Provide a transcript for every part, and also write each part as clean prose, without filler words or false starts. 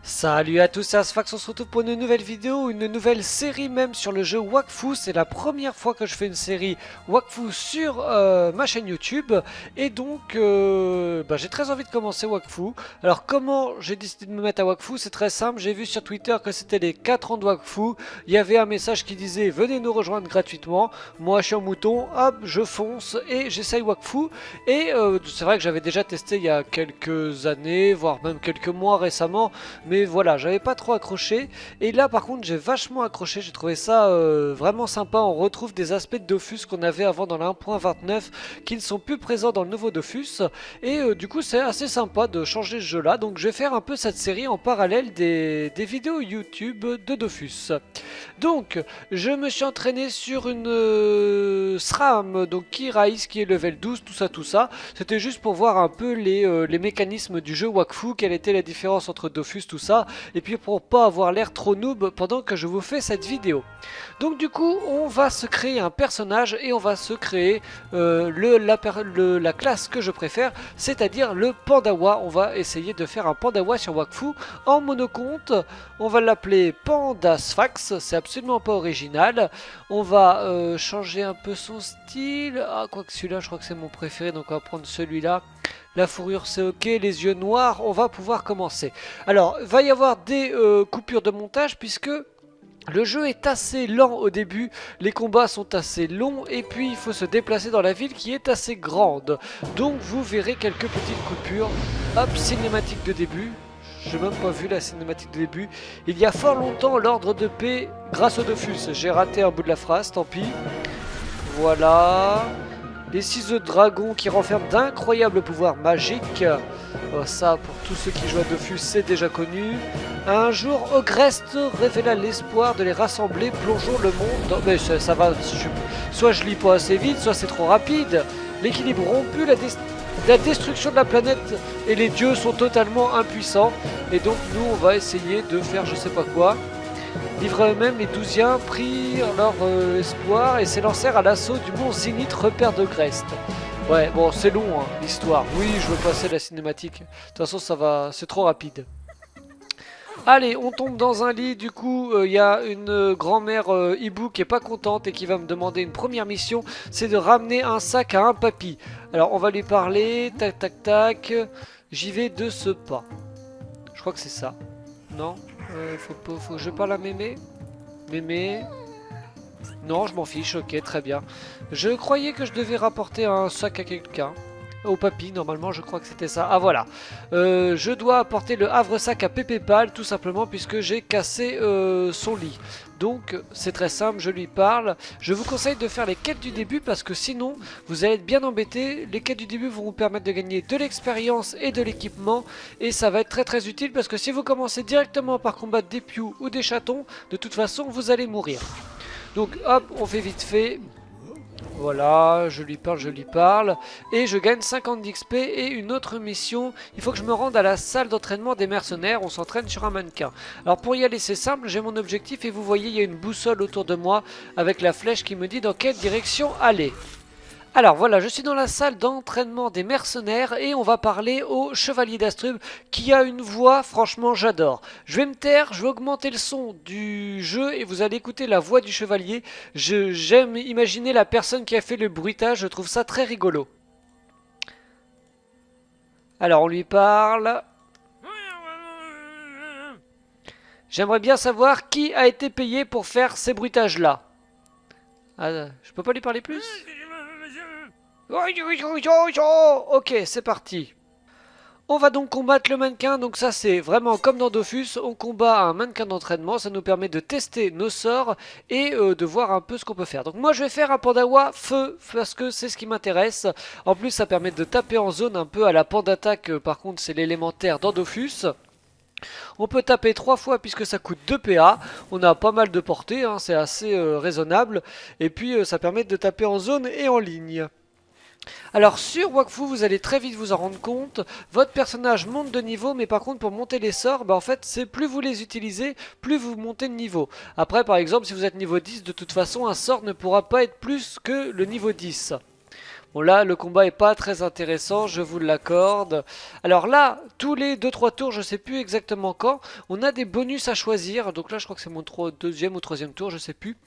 Salut à tous, c'est Asfax, on se retrouve pour une nouvelle vidéo, une nouvelle série même sur le jeu Wakfu. C'est la première fois que je fais une série Wakfu sur ma chaîne YouTube. Et donc j'ai très envie de commencer Wakfu. Alors comment j'ai décidé de me mettre à Wakfu? C'est très simple, j'ai vu sur Twitter que c'était les 4 ans de Wakfu. Il y avait un message qui disait venez nous rejoindre gratuitement. Moi je suis un mouton, hop je fonce et j'essaye Wakfu. Et c'est vrai que j'avais déjà testé il y a quelques années, voire même quelques mois récemment. Mais voilà, j'avais pas trop accroché. Et là par contre j'ai vachement accroché, j'ai trouvé ça vraiment sympa. On retrouve des aspects de Dofus qu'on avait avant dans la 1.29 qui ne sont plus présents dans le nouveau Dofus. Et du coup c'est assez sympa de changer ce jeu là. Donc je vais faire un peu cette série en parallèle des vidéos YouTube de Dofus. Donc je me suis entraîné sur une SRAM, donc qui Rise, qui est level 12, tout ça tout ça. C'était juste pour voir un peu les mécanismes du jeu Wakfu, quelle était la différence entre Dofus, tout ça, et puis pour pas avoir l'air trop noob pendant que je vous fais cette vidéo. Donc du coup on va se créer un personnage et on va se créer la classe que je préfère, c'est-à-dire le Pandawa. On va essayer de faire un Pandawa sur Wakfu en monocompte. On va l'appeler Panda Sphax, c'est absolument pas original. On va changer un peu son style. Ah, quoique celui-là je crois que c'est mon préféré, donc on va prendre celui-là. La fourrure c'est ok, les yeux noirs, on va pouvoir commencer. Alors, il va y avoir des coupures de montage puisque le jeu est assez lent au début, les combats sont assez longs et puis il faut se déplacer dans la ville qui est assez grande. Donc vous verrez quelques petites coupures. Hop, cinématique de début. J'ai même pas vu la cinématique de début. Il y a fort longtemps l'ordre de paix grâce au Dofus. J'ai raté un bout de la phrase, tant pis. Voilà. Les ciseaux de dragon qui renferment d'incroyables pouvoirs magiques. Oh, ça, pour tous ceux qui jouent à Dofus, c'est déjà connu. Un jour, Ogrest révéla l'espoir de les rassembler. Plongeons le monde dans... Mais ça va... Soit je lis pas assez vite, soit c'est trop rapide. L'équilibre rompu, la destruction de la planète et les dieux sont totalement impuissants. Et donc nous, on va essayer de faire je sais pas quoi. Livrés eux-mêmes, les Douziens prirent leur espoir et s'élancèrent à l'assaut du mont Zénith, repère de Grest. Ouais, bon, c'est long, hein, l'histoire. Oui, je veux passer la cinématique. De toute façon, ça va, c'est trop rapide. Allez, on tombe dans un lit, du coup, il y a une grand-mère hibou qui est pas contente et qui va me demander une première mission, c'est de ramener un sac à un papy. Alors, on va lui parler, tac, tac, tac, j'y vais de ce pas. Je crois que c'est ça. Non, faut que je parle à Mémé. Mémé. Non, je m'en fiche, ok, très bien. Je croyais que je devais rapporter un sac à quelqu'un. Au papy, normalement, je crois que c'était ça. Ah, voilà. Je dois apporter le havre-sac à Pépé Pal, tout simplement, puisque j'ai cassé son lit. Donc, c'est très simple, je lui parle. Je vous conseille de faire les quêtes du début, parce que sinon, vous allez être bien embêté. Les quêtes du début vont vous permettre de gagner de l'expérience et de l'équipement. Et ça va être très très utile, parce que si vous commencez directement par combattre des pious ou des chatons, de toute façon, vous allez mourir. Donc, hop, on fait vite fait. Voilà, je lui parle, et je gagne 50 d'XP et une autre mission, il faut que je me rende à la salle d'entraînement des mercenaires, on s'entraîne sur un mannequin. Alors pour y aller c'est simple, j'ai mon objectif et vous voyez il y a une boussole autour de moi avec la flèche qui me dit dans quelle direction aller. Alors voilà, je suis dans la salle d'entraînement des mercenaires et on va parler au chevalier d'Astrub qui a une voix, franchement j'adore. Je vais me taire, je vais augmenter le son du jeu et vous allez écouter la voix du chevalier. J'aime imaginer la personne qui a fait le bruitage, je trouve ça très rigolo. Alors on lui parle. J'aimerais bien savoir qui a été payé pour faire ces bruitages là. Ah, je peux pas lui parler plus? Ok, c'est parti. On va donc combattre le mannequin, donc ça c'est vraiment comme dans Dofus, on combat un mannequin d'entraînement, ça nous permet de tester nos sorts et de voir un peu ce qu'on peut faire. Donc moi je vais faire un Pandawa feu, parce que c'est ce qui m'intéresse. En plus ça permet de taper en zone un peu à la Pandattaque, par contre c'est l'élémentaire dans Dofus. On peut taper 3 fois puisque ça coûte 2 PA, on a pas mal de portée, hein, c'est assez raisonnable. Et puis ça permet de taper en zone et en ligne. Alors sur Wakfu vous allez très vite vous en rendre compte, votre personnage monte de niveau mais par contre pour monter les sorts, en fait c'est plus vous les utilisez, plus vous montez de niveau. Après par exemple si vous êtes niveau 10 de toute façon un sort ne pourra pas être plus que le niveau 10. Bon là, le combat est pas très intéressant, je vous l'accorde. Alors là, tous les 2-3 tours, je sais plus exactement quand, on a des bonus à choisir. Donc là, je crois que c'est mon deuxième ou troisième tour, je sais plus.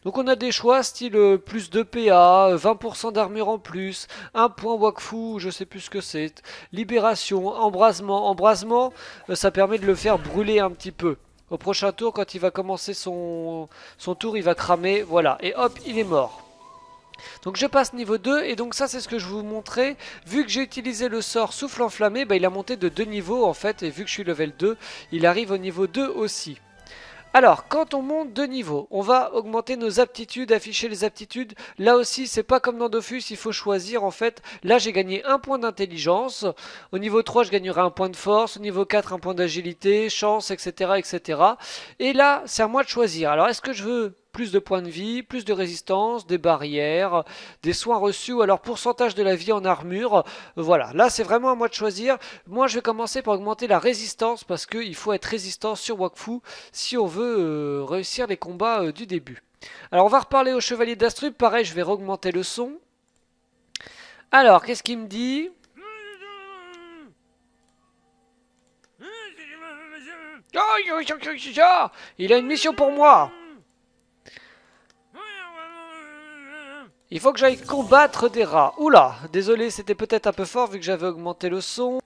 Donc on a des choix style plus de PA, 20% d'armure en plus, un point Wakfu, je sais plus ce que c'est, libération, embrasement. Embrasement, ça permet de le faire brûler un petit peu. Au prochain tour, quand il va commencer son tour, il va cramer, voilà, et hop, il est mort. Donc je passe niveau 2 et donc ça c'est ce que je vous montrais. Vu que j'ai utilisé le sort souffle enflammé, bah, il a monté de 2 niveaux en fait. Et vu que je suis level 2, il arrive au niveau 2 aussi. Alors, quand on monte de niveau, on va augmenter nos aptitudes, afficher les aptitudes. Là aussi, c'est pas comme dans Dofus, il faut choisir en fait. Là, j'ai gagné un point d'intelligence. Au niveau 3, je gagnerai un point de force. Au niveau 4, un point d'agilité, chance, etc., etc. Et là, c'est à moi de choisir. Alors, est-ce que je veux plus de points de vie, plus de résistance, des barrières, des soins reçus ou alors pourcentage de la vie en armure. Voilà, là c'est vraiment à moi de choisir. Moi je vais commencer par augmenter la résistance parce qu'il faut être résistant sur Wakfu si on veut réussir les combats du début. Alors on va reparler au chevalier d'Astrub, pareil je vais augmenter le son. Alors qu'est-ce qu'il me dit? Il a une mission pour moi. Il faut que j'aille combattre des rats. Oula, désolé, c'était peut-être un peu fort vu que j'avais augmenté le son.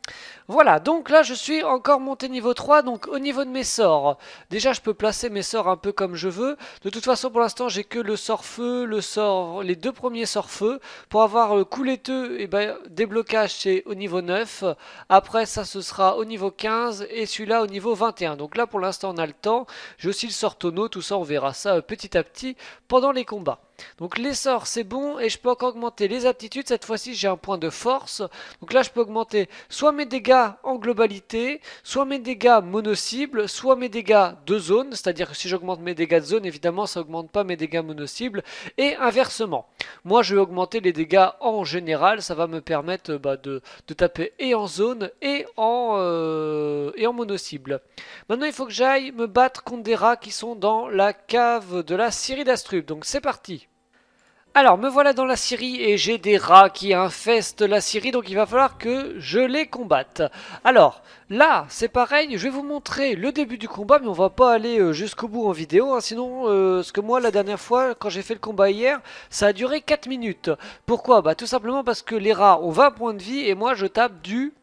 Voilà, donc là je suis encore monté niveau 3, donc au niveau de mes sorts. Déjà je peux placer mes sorts un peu comme je veux. De toute façon pour l'instant j'ai que le sort feu, les deux premiers sorts feu. Pour avoir couletteux, et ben, déblocage c'est au niveau 9. Après ça ce sera au niveau 15 et celui-là au niveau 21. Donc là pour l'instant on a le temps. J'ai aussi le sort tonneau, tout ça on verra ça petit à petit pendant les combats. Donc les sorts c'est bon et je peux encore augmenter les aptitudes. Cette fois-ci j'ai un point de force. Donc là je peux augmenter soit mes dégâts en globalité, soit mes dégâts mono-cibles, soit mes dégâts de zone. C'est-à-dire que si j'augmente mes dégâts de zone, évidemment ça augmente pas mes dégâts mono-cibles. Et inversement. Moi je vais augmenter les dégâts en général. Ça va me permettre de taper et en zone et en mono-cible. Maintenant il faut que j'aille me battre contre des rats qui sont dans la cave de la Scierie d'Astrub. Donc c'est parti. Alors, me voilà dans la Scierie et j'ai des rats qui infestent la Scierie, donc il va falloir que je les combatte. Alors, là, c'est pareil, je vais vous montrer le début du combat, mais on va pas aller jusqu'au bout en vidéo, hein, sinon, ce que moi, la dernière fois, quand j'ai fait le combat hier, ça a duré 4 minutes. Pourquoi? Bah tout simplement parce que les rats ont 20 points de vie et moi, je tape du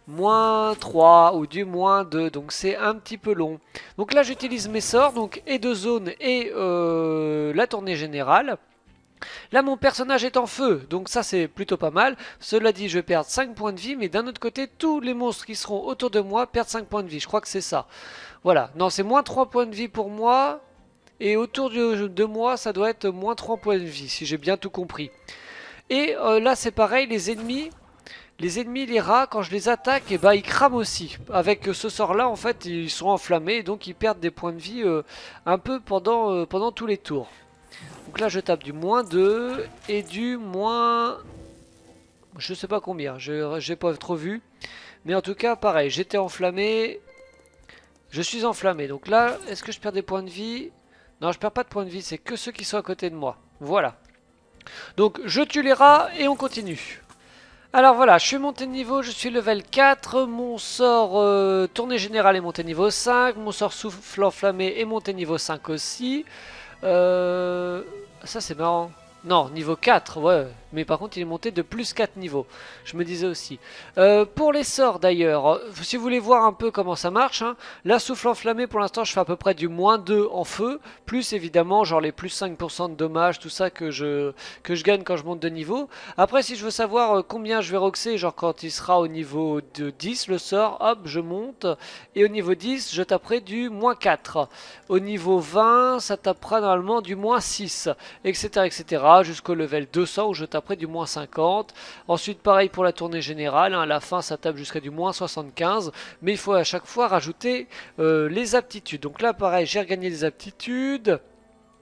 moins 3 ou du moins 2, donc c'est un petit peu long. Donc là, j'utilise mes sorts, donc et de zone et la tournée générale. Là mon personnage est en feu, donc ça c'est plutôt pas mal. Cela dit je vais perdre 5 points de vie, mais d'un autre côté tous les monstres qui seront autour de moi perdent 5 points de vie, je crois que c'est ça. Voilà, non c'est moins 3 points de vie pour moi, et autour de moi ça doit être moins 3 points de vie, si j'ai bien tout compris. Et là c'est pareil, les ennemis, les rats, quand je les attaque, et bah, ils crament aussi. Avec ce sort-là, en fait, ils sont enflammés, et donc ils perdent des points de vie un peu pendant tous les tours. Donc là je tape du moins 2 et du moins... Je sais pas combien, j'ai pas trop vu. Mais en tout cas pareil, j'étais enflammé. Je suis enflammé. Donc là, est-ce que je perds des points de vie? Non, je perds pas de points de vie, c'est que ceux qui sont à côté de moi. Voilà. Donc je tue les rats et on continue. Alors voilà, je suis monté de niveau, je suis level 4, mon sort tournée générale est monté niveau 5, mon sort souffle enflammé est monté niveau 5 aussi. Ça c'est marrant. Non, niveau 4, ouais. Mais par contre, il est monté de plus 4 niveaux. Je me disais aussi. Pour les sorts d'ailleurs, si vous voulez voir un peu comment ça marche, hein, la souffle enflammé, pour l'instant, je fais à peu près du moins 2 en feu. Plus évidemment, genre les plus 5% de dommages, tout ça que je gagne quand je monte de niveau. Après, si je veux savoir combien je vais roxer, genre quand il sera au niveau de 10, le sort, hop, je monte. Et au niveau 10, je taperai du moins 4. Au niveau 20, ça tapera normalement du moins 6, etc. etc. jusqu'au level 200 où je taperai du moins 50. Ensuite pareil pour la tournée générale, hein, à la fin ça tape jusqu'à du moins 75, mais il faut à chaque fois rajouter les aptitudes. Donc là pareil, j'ai regagné des aptitudes.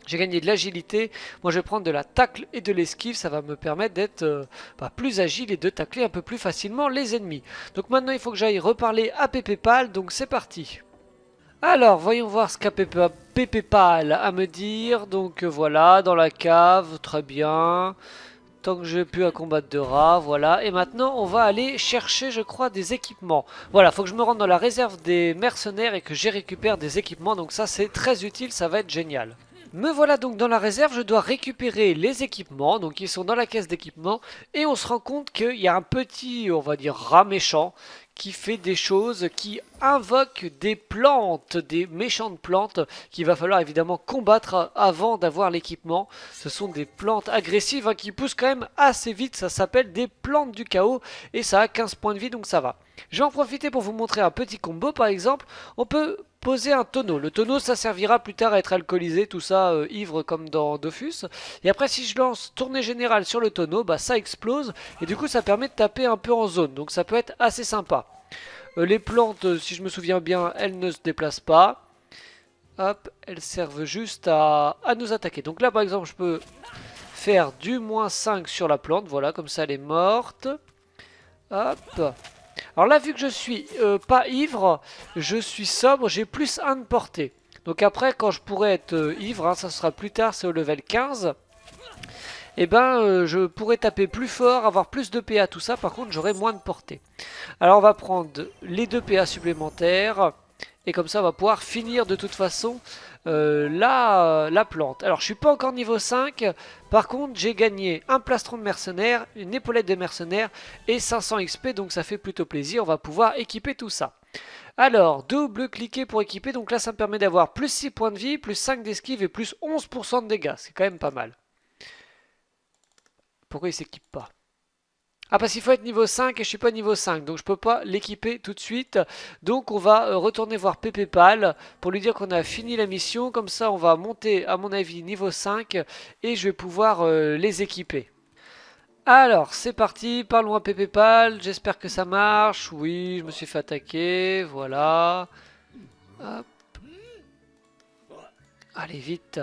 J'ai gagné de l'agilité, moi je vais prendre de la tacle et de l'esquive, ça va me permettre d'être plus agile et de tacler un peu plus facilement les ennemis. Donc maintenant il faut que j'aille reparler à Pépépal, donc c'est parti. Alors, voyons voir ce qu'a Pépépal à me dire. Donc voilà, dans la cave, très bien. Tant que j'ai plus à combattre de rats, voilà. Et maintenant, on va aller chercher, je crois, des équipements. Voilà, faut que je me rende dans la réserve des mercenaires et que j'y récupère des équipements. Donc ça, c'est très utile, ça va être génial. Me voilà donc dans la réserve, je dois récupérer les équipements, donc ils sont dans la caisse d'équipement, et on se rend compte qu'il y a un petit, on va dire, rat méchant, qui fait des choses, qui invoque des plantes, des méchantes plantes, qu'il va falloir évidemment combattre avant d'avoir l'équipement. Ce sont des plantes agressives hein, qui poussent quand même assez vite, ça s'appelle des plantes du chaos, et ça a 15 points de vie, donc ça va. Je vais en profiter pour vous montrer un petit combo par exemple, on peut poser un tonneau. Le tonneau, ça servira plus tard à être alcoolisé, tout ça, ivre comme dans Dofus. Et après, si je lance tournée générale sur le tonneau, bah ça explose. Et du coup, ça permet de taper un peu en zone. Donc ça peut être assez sympa. Les plantes, si je me souviens bien, elles ne se déplacent pas. Hop, elles servent juste à nous attaquer. Donc là, par exemple, je peux faire du -5 sur la plante. Voilà, comme ça, elle est morte. Hop. Alors là, vu que je suis pas ivre, je suis sobre, j'ai +1 de portée. Donc après, quand je pourrai être ivre, hein, ça sera plus tard, c'est au level 15. Et ben, je pourrai taper plus fort, avoir plus de PA, tout ça. Par contre, j'aurai moins de portée. Alors on va prendre les 2 PA supplémentaires. Et comme ça, on va pouvoir finir de toute façon la plante. Alors, je suis pas encore niveau 5. Par contre, j'ai gagné un plastron de mercenaire, une épaulette de mercenaire et 500 XP. Donc, ça fait plutôt plaisir. On va pouvoir équiper tout ça. Alors, double-cliquer pour équiper. Donc là, ça me permet d'avoir plus 6 points de vie, plus 5 d'esquive et plus 11% de dégâts. C'est quand même pas mal. Pourquoi il s'équipe pas ? Ah, parce qu'il faut être niveau 5 et je suis pas niveau 5, donc je peux pas l'équiper tout de suite. Donc on va retourner voir Pépépal pour lui dire qu'on a fini la mission. Comme ça on va monter à mon avis niveau 5 et je vais pouvoir les équiper. Alors c'est parti, parlons à Pépépal, j'espère que ça marche. Oui, je me suis fait attaquer, voilà. Hop. Allez vite.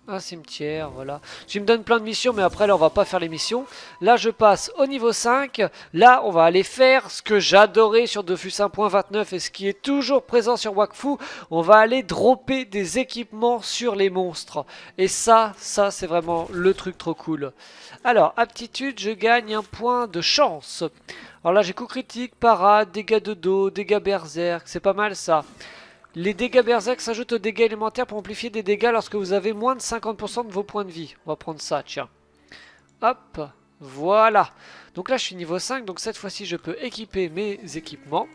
Un cimetière, voilà. Tu me donnes plein de missions, mais après, là, on va pas faire les missions. Là, je passe au niveau 5. Là, on va aller faire ce que j'adorais sur Dofus 1.29 et ce qui est toujours présent sur Wakfu. On va aller dropper des équipements sur les monstres. Et ça, c'est vraiment le truc trop cool. Alors, aptitude, je gagne un point de chance. Alors là, j'ai coup critique, parade, dégâts de dos, dégâts berserk. C'est pas mal, ça. Les dégâts berserk s'ajoutent aux dégâts élémentaires pour amplifier des dégâts lorsque vous avez moins de 50% de vos points de vie. On va prendre ça, tiens. Hop, voilà. Donc là, je suis niveau 5, donc cette fois-ci, je peux équiper mes équipements.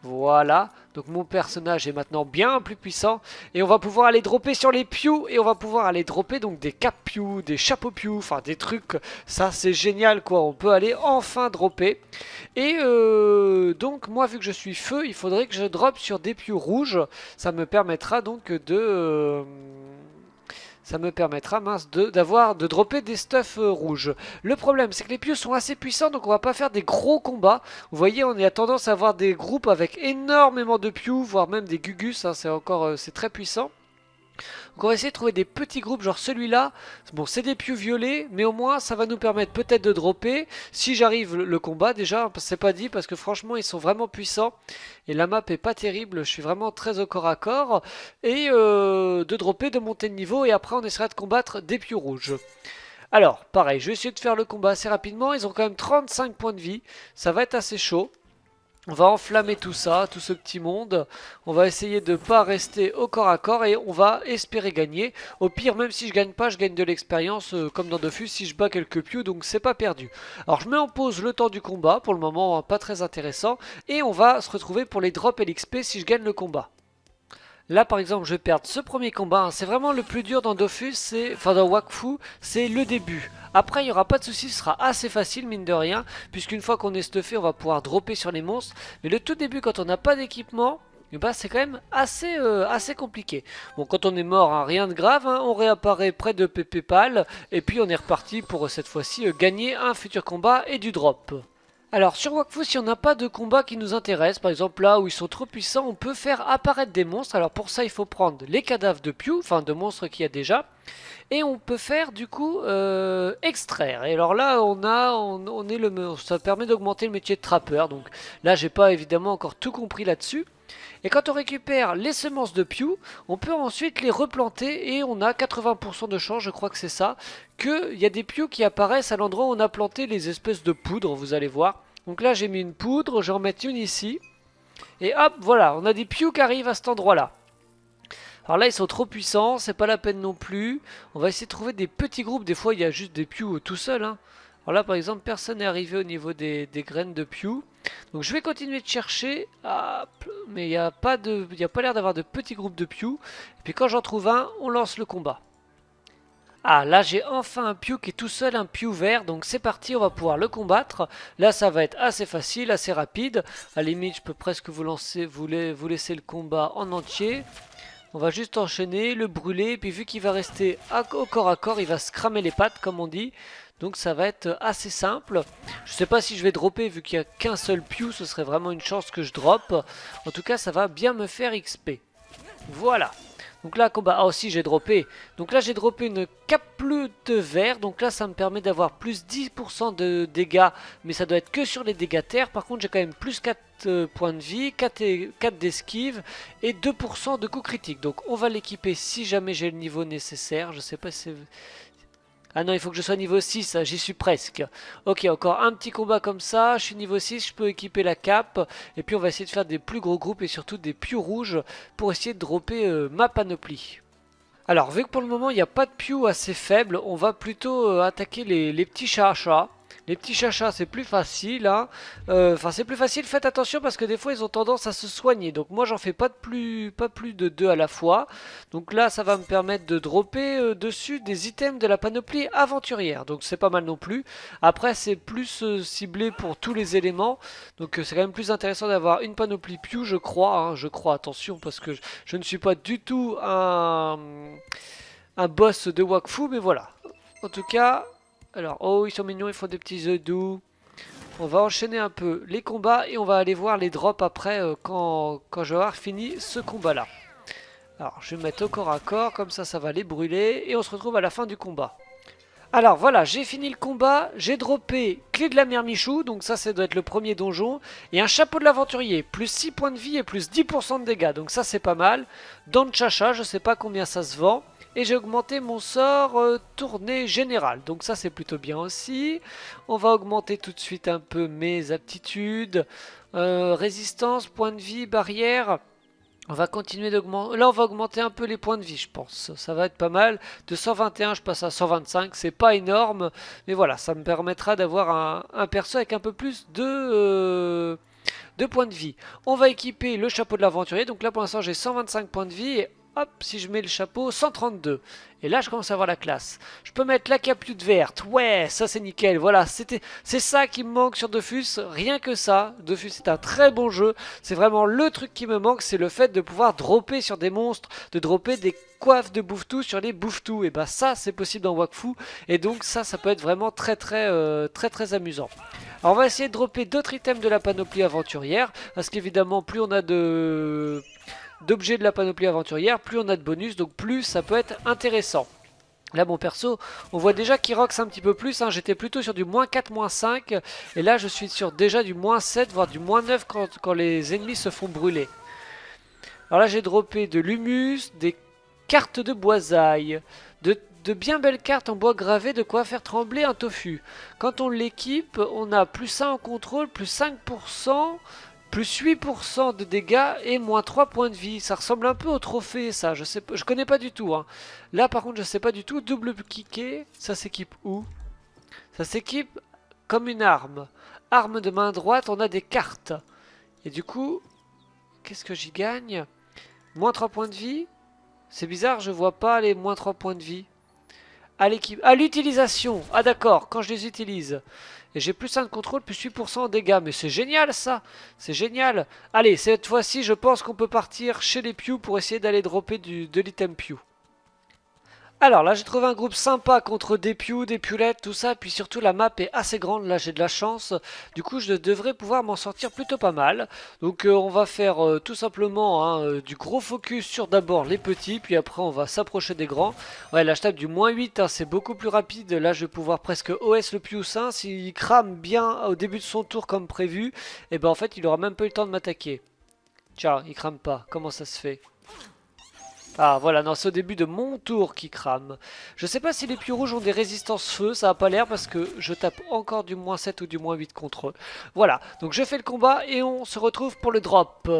Voilà, donc mon personnage est maintenant bien plus puissant. Et on va pouvoir aller dropper sur les pious. Et on va pouvoir aller dropper donc des cap pious, des chapeaux pious, enfin des trucs. Ça c'est génial quoi, on peut aller enfin dropper. Et donc moi vu que je suis feu, il faudrait que je drop sur des pious rouges. Ça me permettra donc de... ça me permettra, mince, de dropper des stuffs rouges. Le problème, c'est que les pieux sont assez puissants, donc on va pas faire des gros combats. Vous voyez, on a tendance à avoir des groupes avec énormément de pieux, voire même des gugus, hein, c'est encore, c'est très puissant. Donc on va essayer de trouver des petits groupes, genre celui-là. Bon, c'est des pieux violets, mais au moins ça va nous permettre peut-être de dropper. Si j'arrive le combat déjà, c'est pas dit, parce que franchement ils sont vraiment puissants. Et la map est pas terrible, je suis vraiment très au corps à corps. Et de dropper, de monter de niveau, et après on essaiera de combattre des pieux rouges. Alors, pareil, je vais essayer de faire le combat assez rapidement. Ils ont quand même 35 points de vie, ça va être assez chaud. On va enflammer tout ça, tout ce petit monde. On va essayer de ne pas rester au corps à corps et on va espérer gagner. Au pire, même si je gagne pas, je gagne de l'expérience comme dans Dofus si je bats quelques pieux, donc c'est pas perdu. Alors je mets en pause le temps du combat, pour le moment pas très intéressant. Et on va se retrouver pour les drops et l'XP si je gagne le combat. Là par exemple je vais perdre ce premier combat, hein. C'est vraiment le plus dur dans Dofus, enfin dans Wakfu, c'est le début. Après il n'y aura pas de soucis, ce sera assez facile mine de rien, puisqu'une fois qu'on est stuffé on va pouvoir dropper sur les monstres. Mais le tout début quand on n'a pas d'équipement, bah, c'est quand même assez compliqué. Bon quand on est mort, hein, rien de grave, hein, on réapparaît près de Pépépal, et puis on est reparti pour cette fois-ci gagner un futur combat et du drop. Alors sur Wakfu, si on n'a pas de combat qui nous intéresse, par exemple là où ils sont trop puissants, on peut faire apparaître des monstres. Alors pour ça il faut prendre les cadavres de pious, enfin de monstres qu'il y a déjà. Et on peut faire du coup extraire. Et alors là ça permet d'augmenter le métier de trappeur. Donc là j'ai pas évidemment encore tout compris là-dessus. Et quand on récupère les semences de Pew, on peut ensuite les replanter et on a 80% de chance, je crois que c'est ça, qu'il y a des Pew qui apparaissent à l'endroit où on a planté les espèces de poudres, vous allez voir. Donc là j'ai mis une poudre, je vais en mettre une ici. Et hop, voilà, on a des Pew qui arrivent à cet endroit-là. Alors là, ils sont trop puissants, c'est pas la peine non plus. On va essayer de trouver des petits groupes. Des fois, il y a juste des Pew tout seuls. Hein. Alors là, par exemple, personne n'est arrivé au niveau des graines de Pew. Donc je vais continuer de chercher. Mais il n'y a pas l'air d'avoir de petits groupes de Pew. Et puis quand j'en trouve un, on lance le combat. Ah, là j'ai enfin un Pew qui est tout seul, un Pew vert, donc c'est parti, on va pouvoir le combattre. Là ça va être assez facile, assez rapide. À la limite, je peux presque vous laisser le combat en entier. On va juste enchaîner, le brûler, et puis vu qu'il va rester au corps à corps, il va se cramer les pattes, comme on dit. Donc ça va être assez simple. Je sais pas si je vais dropper, vu qu'il n'y a qu'un seul Pew, ce serait vraiment une chance que je drop. En tout cas, ça va bien me faire XP. Voilà. Donc là, combat. Ah, aussi, j'ai droppé. Donc là, j'ai droppé une capleux de verre. Donc là, ça me permet d'avoir plus 10% de dégâts. Mais ça doit être que sur les dégâts terre. Par contre, j'ai quand même plus 4 points de vie, 4 d'esquive et 2% de coups critiques. Donc on va l'équiper si jamais j'ai le niveau nécessaire. Je sais pas si c'est... Ah non, il faut que je sois niveau 6, j'y suis presque. Ok, encore un petit combat comme ça, je suis niveau 6, je peux équiper la cape. Et puis on va essayer de faire des plus gros groupes et surtout des Pew rouges pour essayer de dropper ma panoplie. Alors, vu que pour le moment il n'y a pas de Pew assez faible, on va plutôt attaquer les petits chachas. Les petits chachas c'est plus facile, hein. Enfin c'est plus facile, faites attention parce que des fois ils ont tendance à se soigner. Donc moi j'en fais pas plus de 2 à la fois. Donc là ça va me permettre de dropper dessus des items de la panoplie aventurière. Donc c'est pas mal non plus. Après c'est plus ciblé pour tous les éléments. Donc c'est quand même plus intéressant d'avoir une panoplie Pew je crois. Hein. Je crois, attention parce que je ne suis pas du tout un boss de Wakfu. Mais voilà. En tout cas... Alors, oh, ils sont mignons, ils font des petits œufs doux. On va enchaîner un peu les combats et on va aller voir les drops après quand je vais avoir fini ce combat-là. Alors, je vais me mettre au corps à corps, comme ça va les brûler et on se retrouve à la fin du combat. Alors voilà, j'ai fini le combat, j'ai droppé clé de la mer Michou, donc ça doit être le premier donjon, et un chapeau de l'aventurier, plus 6 points de vie et plus 10% de dégâts, donc ça c'est pas mal. Dans le chacha, je sais pas combien ça se vend. Et j'ai augmenté mon sort tournée générale. Donc ça c'est plutôt bien aussi. On va augmenter tout de suite un peu mes aptitudes. Résistance, point de vie, barrière. On va continuer d'augmenter. Là on va augmenter un peu les points de vie je pense. Ça va être pas mal. De 121 je passe à 125. C'est pas énorme. Mais voilà, ça me permettra d'avoir un perso avec un peu plus de points de vie. On va équiper le chapeau de l'aventurier. Donc là pour l'instant j'ai 125 points de vie. Et hop, si je mets le chapeau, 132. Et là, je commence à avoir la classe. Je peux mettre la capute verte. Ouais, ça c'est nickel. Voilà, c'est ça qui me manque sur Dofus. Rien que ça. Dofus est un très bon jeu. C'est vraiment le truc qui me manque, c'est le fait de pouvoir dropper sur des monstres, de dropper des coiffes de bouffe-tout sur les bouffe-tout. Et bah ça, c'est possible dans Wakfu. Et donc ça peut être vraiment très amusant. Alors on va essayer de dropper d'autres items de la panoplie aventurière. Parce qu'évidemment, plus on a d'objets de la panoplie aventurière, plus on a de bonus, donc plus ça peut être intéressant. Là mon perso, on voit déjà qu'il roxe un petit peu plus, hein. J'étais plutôt sur du moins 4, moins 5, et là je suis sur déjà du moins 7, voire du moins 9 quand les ennemis se font brûler. Alors là j'ai droppé de l'humus, des cartes de boisaille, de bien belles cartes en bois gravé, de quoi faire trembler un tofu. Quand on l'équipe, on a plus 1 en contrôle, plus 5%, plus 8% de dégâts et moins 3 points de vie. Ça ressemble un peu au trophée ça, je connais pas du tout. Hein. Là par contre je sais pas du tout. Double kické, ça s'équipe où? Ça s'équipe comme une arme. Arme de main droite, on a des cartes. Et du coup, qu'est-ce que j'y gagne? Moins 3 points de vie. C'est bizarre, je vois pas les moins 3 points de vie. À l'utilisation. Ah d'accord, quand je les utilise. Et j'ai plus 1 de contrôle, plus 8% en dégâts. Mais c'est génial ça. C'est génial. Allez, cette fois-ci, je pense qu'on peut partir chez les Pew pour essayer d'aller dropper de l'item Pew. Alors là j'ai trouvé un groupe sympa contre des Pew, des Pewlettes, tout ça, puis surtout la map est assez grande, là j'ai de la chance, du coup je devrais pouvoir m'en sortir plutôt pas mal. Donc on va faire tout simplement hein, du gros focus sur d'abord les petits, puis après on va s'approcher des grands. Ouais là je tape du moins 8, hein, c'est beaucoup plus rapide, là je vais pouvoir presque OS le Pew Saint, s'il crame bien au début de son tour comme prévu, et ben en fait il aura même pas eu le temps de m'attaquer. Tiens, il crame pas. Comment ça se fait? Ah voilà, non, c'est au début de mon tour qui crame. Je sais pas si les pieux rouges ont des résistances feu, ça a pas l'air parce que je tape encore du -7 ou du -8 contre eux. Voilà, donc je fais le combat et on se retrouve pour le drop.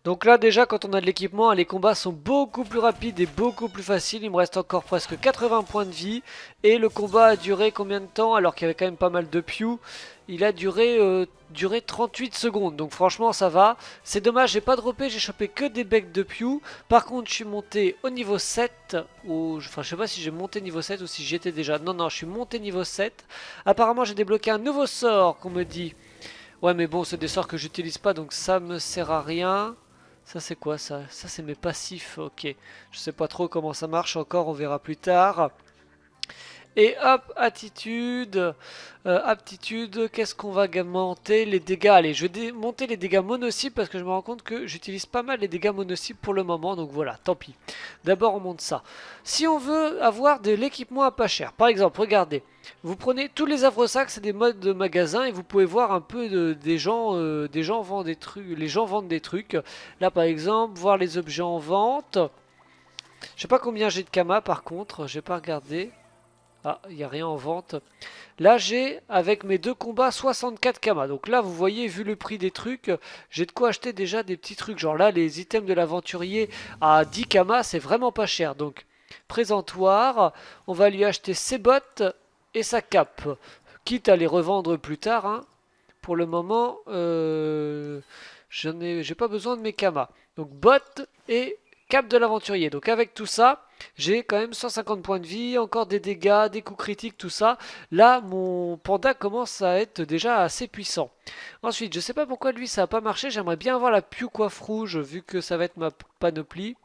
Donc là déjà quand on a de l'équipement, les combats sont beaucoup plus rapides et beaucoup plus faciles. Il me reste encore presque 80 points de vie. Et le combat a duré combien de temps? Alors qu'il y avait quand même pas mal de piou. Il a duré 38 secondes. Donc franchement ça va. C'est dommage, j'ai pas droppé, j'ai chopé que des becs de piou. Par contre je suis monté au niveau 7. Enfin je sais pas si j'ai monté niveau 7 ou si j'étais déjà. Non non, je suis monté niveau 7. Apparemment j'ai débloqué un nouveau sort qu'on me dit. Ouais mais bon c'est des sorts que j'utilise pas donc ça me sert à rien. Ça c'est quoi ça? Ça c'est mes passifs, ok. Je sais pas trop comment ça marche encore, on verra plus tard. Et hop, attitude, aptitude, qu'est-ce qu'on va monter? Les dégâts, allez, je vais monter les dégâts mono-cibles parce que je me rends compte que j'utilise pas mal les dégâts mono-cibles pour le moment, donc voilà, tant pis. D'abord on monte ça. Si on veut avoir de l'équipement à pas cher, par exemple, regardez, vous prenez tous les havresacs, c'est des modes de magasin et vous pouvez voir un peu des gens vendent des trucs, les gens vendent des trucs. Là par exemple, voir les objets en vente. Je sais pas combien j'ai de kama par contre, j'ai pas regardé. Ah, il n'y a rien en vente. Là, j'ai, avec mes deux combats, 64 kamas. Donc là, vous voyez, vu le prix des trucs, j'ai de quoi acheter déjà des petits trucs. Genre là, les items de l'aventurier à 10 kamas, c'est vraiment pas cher. Donc, présentoir, on va lui acheter ses bottes et sa cape. Quitte à les revendre plus tard. Hein. Pour le moment, j'ai pas besoin de mes kamas. Donc, bottes et cape de l'aventurier. Donc, avec tout ça... J'ai quand même 150 points de vie, encore des dégâts, des coups critiques, tout ça. Là, mon panda commence à être déjà assez puissant. Ensuite, je sais pas pourquoi lui ça n'a pas marché. J'aimerais bien avoir la Pew coiffe rouge vu que ça va être ma panoplie.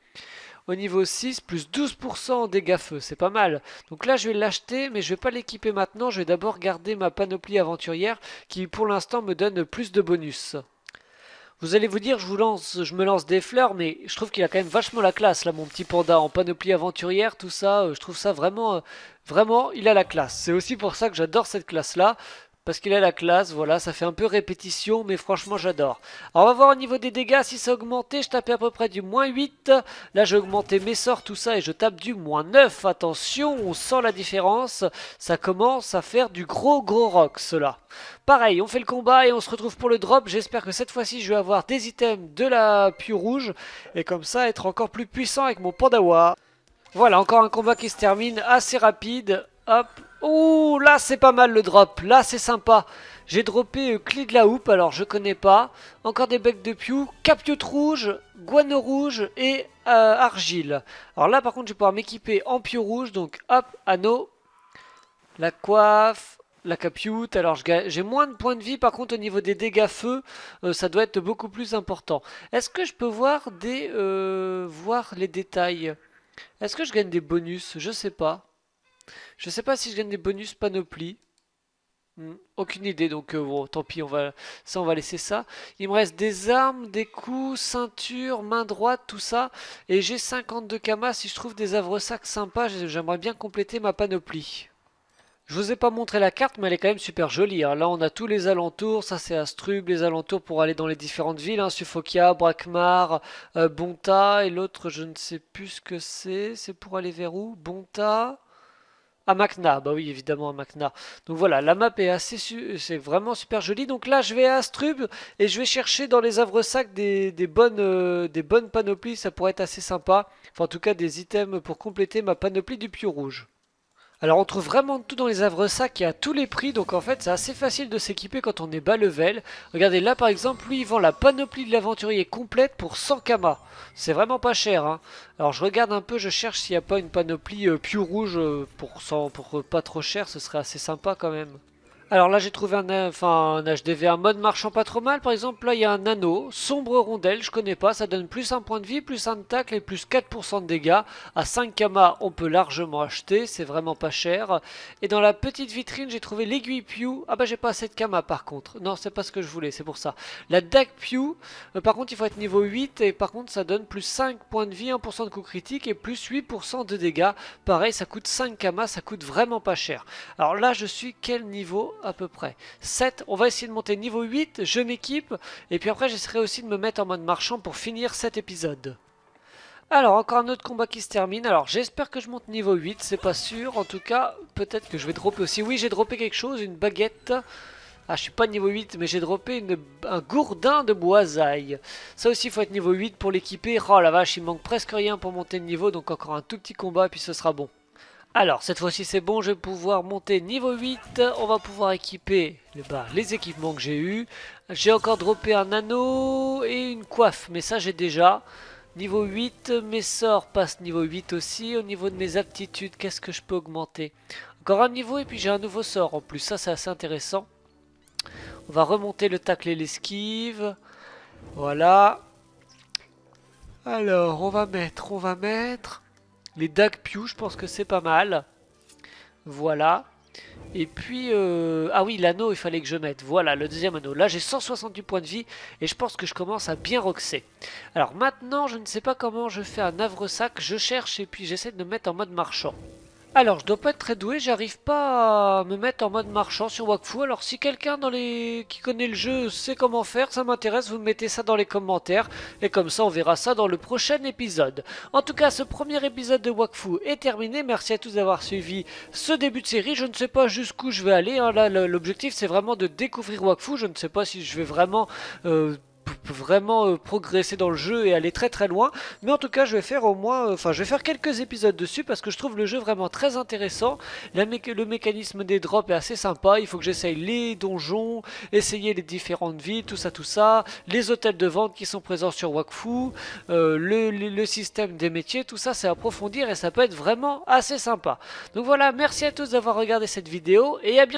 Au niveau 6, plus 12% en dégâts feu, c'est pas mal. Donc là, je vais l'acheter, mais je vais pas l'équiper maintenant. Je vais d'abord garder ma panoplie aventurière qui, pour l'instant, me donne plus de bonus. Vous allez vous dire, je me lance des fleurs, mais je trouve qu'il a quand même vachement la classe, là, mon petit panda, en panoplie aventurière, tout ça. Je trouve ça vraiment, vraiment, il a la classe. C'est aussi pour ça que j'adore cette classe-là, parce qu'il a la classe, voilà, ça fait un peu répétition, mais franchement, j'adore. Alors, on va voir au niveau des dégâts, si ça a augmenté, je tapais à peu près du -8. Là, j'ai augmenté mes sorts, tout ça, et je tape du -9. Attention, on sent la différence, ça commence à faire du gros rock, cela. Pareil, on fait le combat et on se retrouve pour le drop. J'espère que cette fois-ci, je vais avoir des items de la Pew rouge, et comme ça, être encore plus puissant avec mon Pandawa. Voilà, encore un combat qui se termine assez rapide. Hop. Ouh, là c'est pas mal le drop. Là c'est sympa. J'ai droppé clé de la houppe, alors je connais pas. Encore des becs de Pew, capiote rouge, guano rouge et argile. Alors là par contre je vais pouvoir m'équiper en Pew rouge. Donc hop, anneau, la coiffe, la capiote. Alors j'ai moins de points de vie par contre au niveau des dégâts feu. Ça doit être beaucoup plus important. Est-ce que je peux voir voir les détails? Est-ce que je gagne des bonus? Je sais pas. Je sais pas si je gagne des bonus panoplie. Aucune idée, donc bon, tant pis, on va laisser ça. Il me reste des armes, des coups, ceinture, main droite, tout ça. Et j'ai 52 kamas. Si je trouve des havresacs sympas, j'aimerais bien compléter ma panoplie. Je vous ai pas montré la carte, mais elle est quand même super jolie. Hein. Là, on a tous les alentours. Ça, c'est Astrub, les alentours pour aller dans les différentes villes. Hein. Suffokia, Brakmar, Bonta. Et l'autre, je ne sais plus ce que c'est. C'est pour aller vers où? Bonta. À Macna, bah oui évidemment à Macna. Donc voilà, la map est c'est vraiment super joli. Donc là je vais à Astrub et je vais chercher dans les havresacs des bonnes panoplies, ça pourrait être assez sympa. Enfin en tout cas des items pour compléter ma panoplie du pieu rouge. Alors on trouve vraiment tout dans les havresacs et à tous les prix, donc en fait c'est assez facile de s'équiper quand on est bas level. Regardez là par exemple, lui il vend la panoplie de l'aventurier complète pour 100 kamas. C'est vraiment pas cher. Hein. Alors je regarde un peu, je cherche s'il n'y a pas une panoplie pieu rouge pour pas trop cher, ce serait assez sympa quand même. Alors là j'ai trouvé un HDV, un mode marchand pas trop mal. Par exemple là il y a un anneau, sombre rondelle, je connais pas, ça donne plus un point de vie, plus un de tacle et plus 4% de dégâts. À 5 kamas on peut largement acheter, c'est vraiment pas cher. Et dans la petite vitrine j'ai trouvé l'aiguille Pew. Ah bah j'ai pas assez de kamas par contre, non c'est pas ce que je voulais, c'est pour ça. La dague Pew, par contre il faut être niveau 8 et par contre ça donne plus 5 points de vie, 1% de coup critique et plus 8% de dégâts. Pareil ça coûte 5 kamas, ça coûte vraiment pas cher. Alors là je suis quel niveau? à peu près 7. On va essayer de monter niveau 8, je m'équipe. Et puis après j'essaierai aussi de me mettre en mode marchand pour finir cet épisode. Alors, encore un autre combat qui se termine. Alors, j'espère que je monte niveau 8, c'est pas sûr. En tout cas, peut-être que je vais dropper aussi. Oui, j'ai droppé quelque chose, une baguette. Ah, je suis pas niveau 8, mais j'ai droppé un gourdin de boisaille. Ça aussi, il faut être niveau 8 pour l'équiper. Oh la vache, il me manque presque rien pour monter de niveau. Donc encore un tout petit combat et puis ce sera bon. Alors, cette fois-ci, c'est bon. Je vais pouvoir monter niveau 8. On va pouvoir équiper les équipements que j'ai eu. J'ai encore droppé un anneau et une coiffe. Mais ça, j'ai déjà. Niveau 8, mes sorts passent niveau 8 aussi. Au niveau de mes aptitudes, qu'est-ce que je peux augmenter? Encore un niveau et puis j'ai un nouveau sort en plus. Ça, c'est assez intéressant. On va remonter le tacle et l'esquive. Voilà. Alors, on va mettre les dagues Pew, je pense que c'est pas mal. Voilà. Et puis, ah oui, l'anneau, il fallait que je mette. Voilà, le deuxième anneau. Là, j'ai 168 points de vie et je pense que je commence à bien roxer. Alors maintenant, je ne sais pas comment je fais un havre-sac. Je cherche et puis j'essaie de me mettre en mode marchand. Alors, je dois pas être très doué, j'arrive pas à me mettre en mode marchand sur Wakfu. Alors, si quelqu'un qui connaît le jeu sait comment faire, ça m'intéresse, vous mettez ça dans les commentaires. Et comme ça, on verra ça dans le prochain épisode. En tout cas, ce premier épisode de Wakfu est terminé. Merci à tous d'avoir suivi ce début de série. Je ne sais pas jusqu'où je vais aller. Hein. Là, l'objectif, c'est vraiment de découvrir Wakfu. Je ne sais pas si je vais vraiment... progresser dans le jeu et aller très très loin, mais en tout cas je vais faire au moins je vais faire quelques épisodes dessus parce que je trouve le jeu vraiment très intéressant. Le mécanisme des drops est assez sympa. Il faut que j'essaye les donjons, essayer les différentes villes, tout ça, les hôtels de vente qui sont présents sur Wakfu, le système des métiers, tout ça c'est à approfondir et ça peut être vraiment assez sympa. Donc voilà, merci à tous d'avoir regardé cette vidéo et à bientôt.